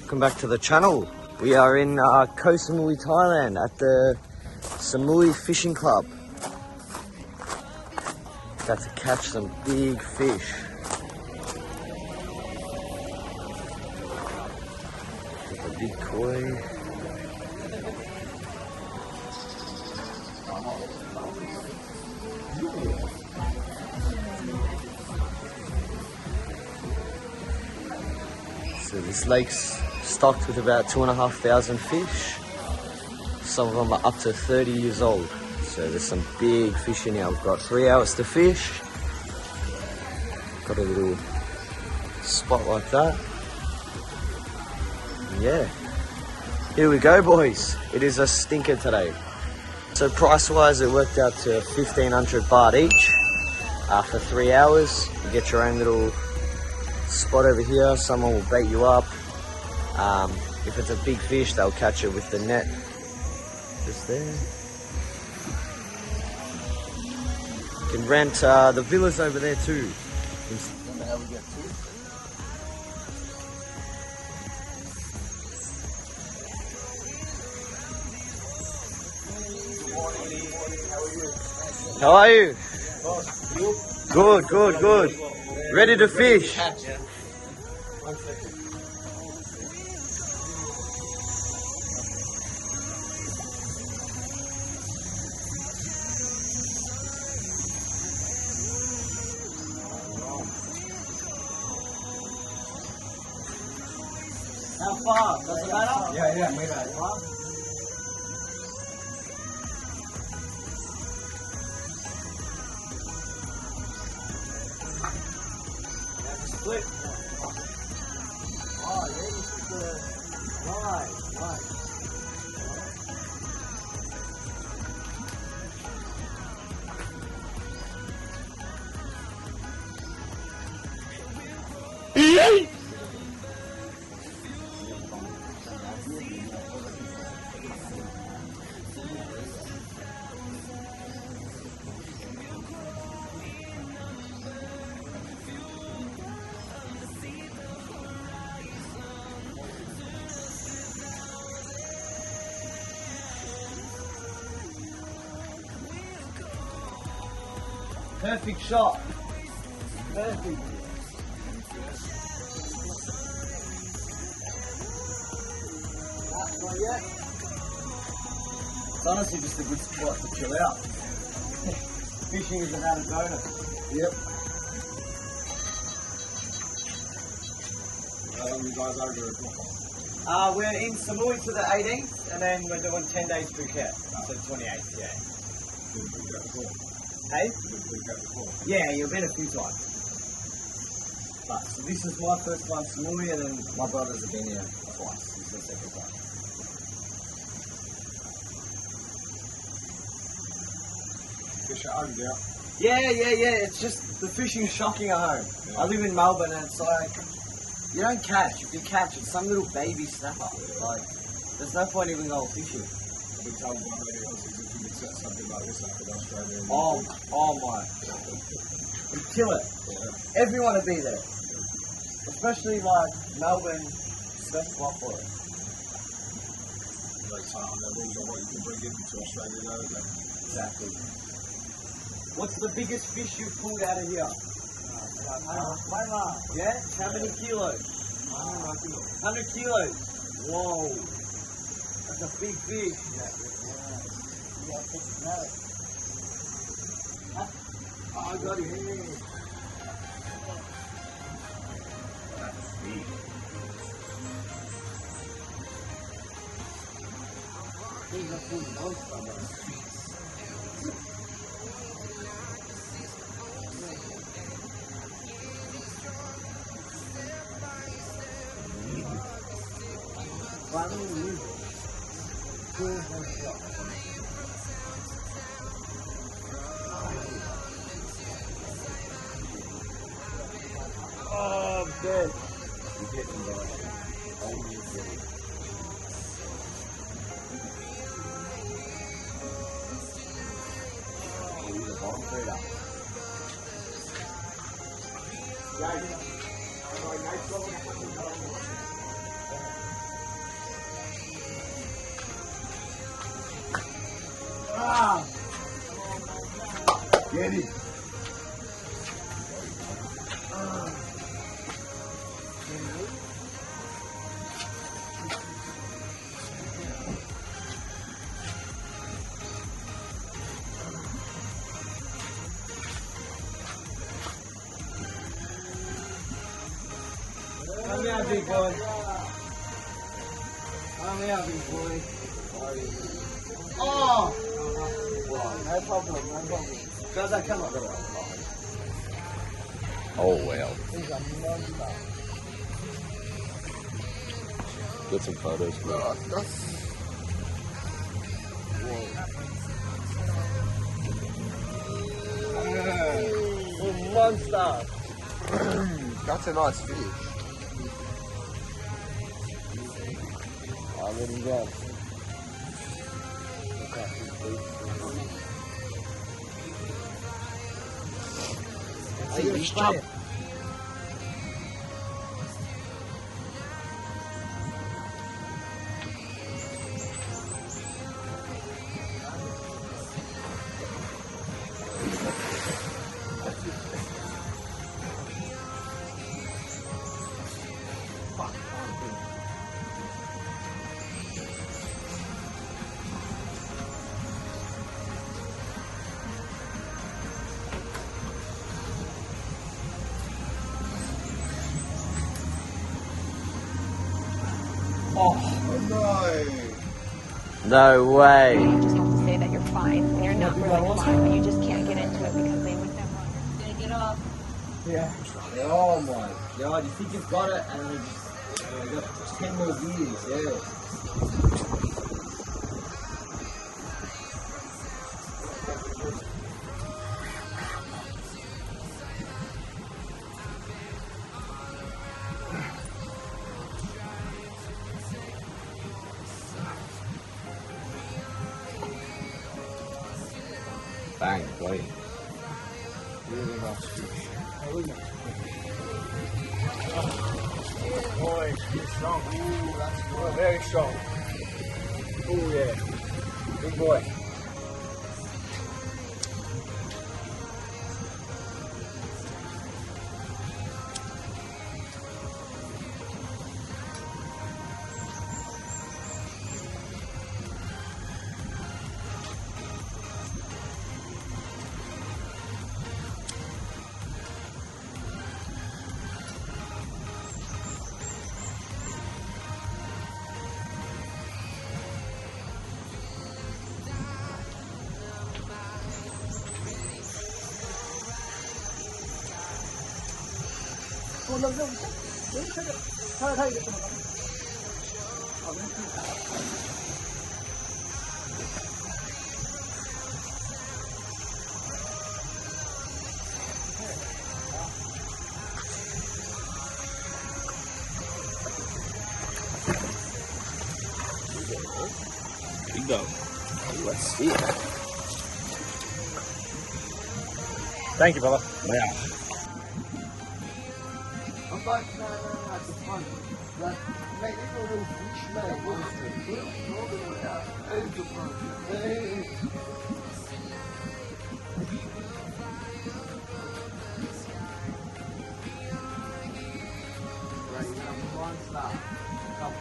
Welcome back to the channel. We are in Koh Samui Thailand at the Samui Fishing Club. Got to catch some big fish. Got the big koi. So this lake's stocked with about 2,500 fish. Some of them are up to 30 years old. So there's some big fish in here. We've got 3 hours to fish. Got a little spot like that. Yeah. Here we go, boys. It is a stinker today. So price-wise, it worked out to 1,500 baht each. For 3 hours, you get your own little spot over here. Someone will bait you up. If it's a big fish, they'll catch it with the net just there. You can rent the villas over there too. Remember how we get to? How are you? Good, good, good. Ready to fish? One second. How far? Does it matter? Yeah,ไม่ได้ Split. Oh, yeah, this is the right. Perfect shot. Perfect. Not yet. It's honestly just a good spot to chill out. Fishing is an added bonus. Yep. How long you guys over here? We're in Samui to the 18th, and then we're doing 10 days Phuket, so 28th, yeah. Hey? Yeah, you've been a few times. But, so this is my first time Samui, and then my brothers have been here twice. This is the second time. Fish at home, yeah? Yeah. It's just the fishing's shocking at home. Yeah. I live in Melbourne, and it's like, you don't catch. If you catch, it's some little baby snapper. Like, there's no point even going fishing. I've been told by many Aussies if you could set something like this up in Australia. Oh my. You kill it. Yeah. Everyone would be there. Especially like Melbourne, it's best spot for it. They tight on their rules on what you can bring into Australia though, isn't it? Exactly. What's the biggest fish you've pulled out of here? Yeah? How many kilos? 100 kilos. Whoa. That's a big fish. Oh, I got it. That's big. These are full most of them. Oh, I'm dead. You're getting right. Oh, you're dead. Oh, you're the bottom feeder. Guys, Get it. Come here, big boy. Come here, big boy. Oh! No problem, no problem. Brother, come on. Oh wow. He's a monster. Get some photos, bro. Oh, monster. That's a nice fish. I'll let him go. Look at his beak. Hey, he's jumped. No way. You just have to say that you're fine. And you're not really fine, but you just can't get into it because they would never. Get off. Yeah. Oh my god, you think you've got it and they just got 10 more years, yeah. Bang, boy. Really nice fish. Boy, it's strong. Ooh, that's good. Very strong. Ooh, yeah. Big boy. Here you go. Let's see it. Thank you, brother. Yeah. I'm like, no, it's fun. Like, mate, these are little fish, mate. Right, you're gonna monster. Come.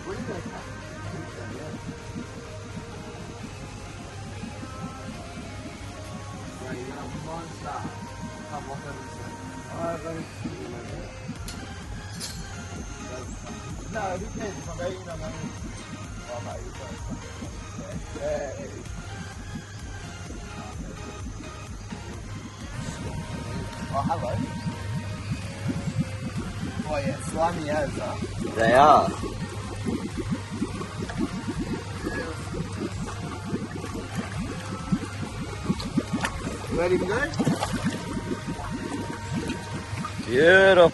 Where did that come from? Right, you're gonna monster. Come, walk over this way. Alright, buddy. No, who cares if I'm eating on that? Oh, mate, you're so hey. Oh, hello. Oh, yeah, slimy as, huh? They are. Ready to go? Beautiful.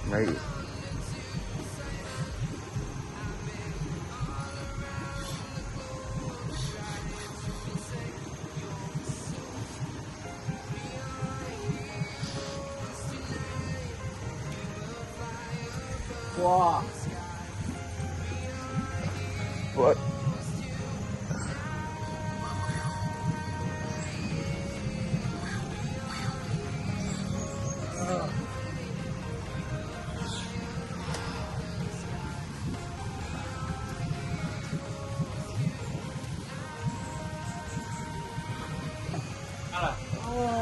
Mate. Wow. What?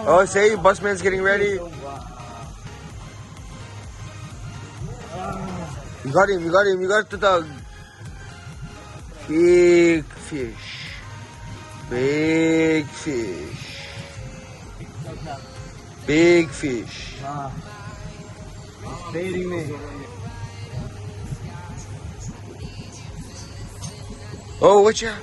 Oh, see, Bossman's getting ready. You got him, you got him, you got the dog. Big fish. Big fish. Big fish. He's feeding me. Oh, watch out.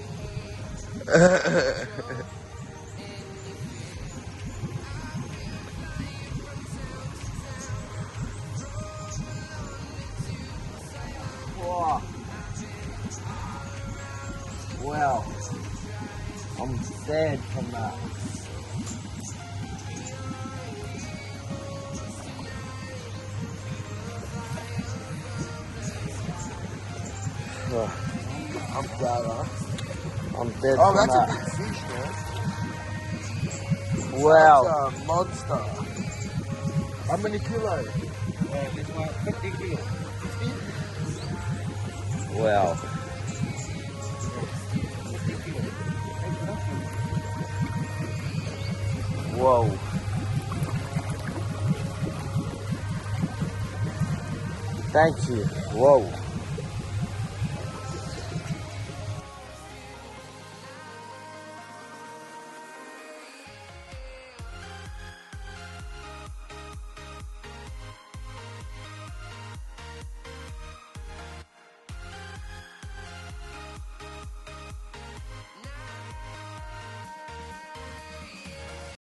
Wow. I'm sad from that. I'm sad, huh? I'm dead Oh, from that's that. a big fish, man. Wow. That's a monster. How many kilos? This one, 50 kilos. Wow. Whoa. Thank you. Whoa.